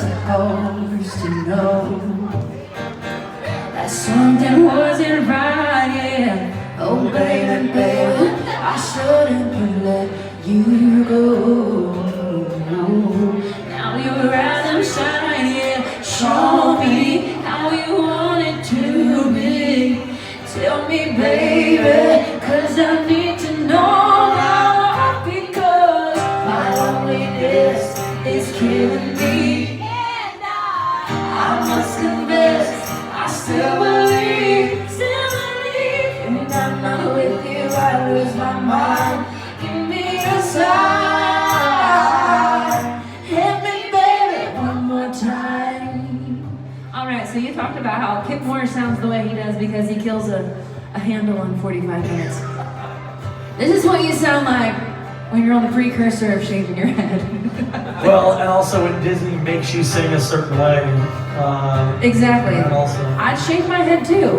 supposed to know that something wasn't right, yeah. Oh baby, baby, I shouldn't have let you go. Now you're rising, shine, yeah. Show me how you want it to be. Tell me, baby, 'cause I need to know now, because my loneliness is killing me. And I must confess, I still believe, when I'm not with you, I lose my mind. Give me a sign, hit me, baby, one more time. All right, so you talked about how Kip Moore sounds the way he does because he kills a handle in 45 minutes. This is what you sound like when you're on the precursor of shaving your head. Well, and also when Disney makes you sing a certain way. Exactly. And also, I'd shave my head too.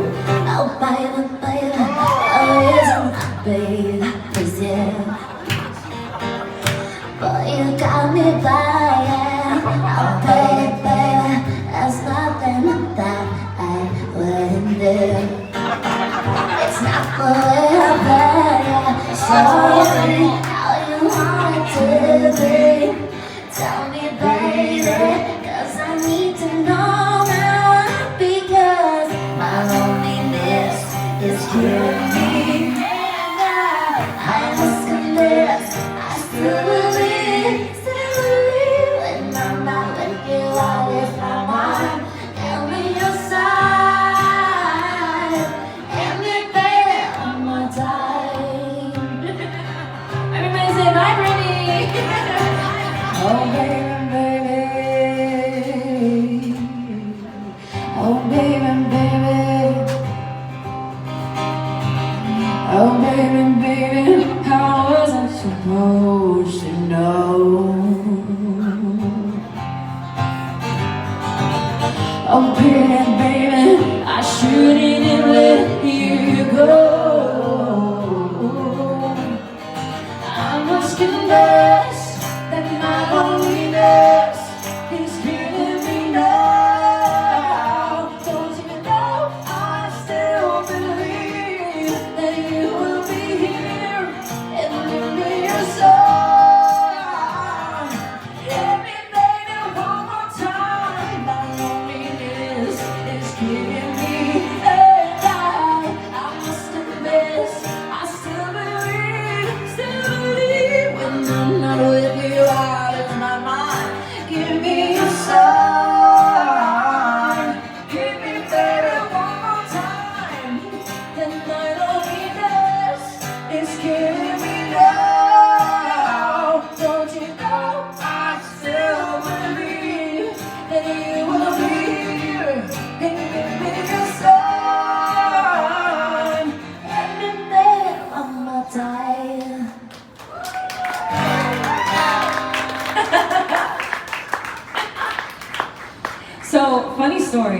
Oh baby, baby, oh isn't my baby, yeah. Boy, you got me buying. Oh baby, baby, there's nothing that I wouldn't do. It's not the way I better. Sorry, how you want it to be. Tell me, baby, 'cause I need to know now, because my loneliness is killing me. And I must confess, I still believe, when I'm not with you, I lose my mind. Give me your sign, give me, baby, one more time. Everybody say bye, Brittany. Oh baby, baby, oh baby, baby, Oh baby, baby, how was I supposed to know? Oh baby, baby, I shouldn't have let you go. I must confess that my loneliness is killing me now. Don't you know I still believe that you will be here and give me your song. Hit me, baby, one more time. My loneliness is killing me, and I must confess, I still believe, when I'm not with you, I lose my mind. Give me a sign, give me, baby, one more time. The night loneliness is killing me now. Don't you know I still believe that you will be here and give me a sign. give me, baby, one more time. So, funny story.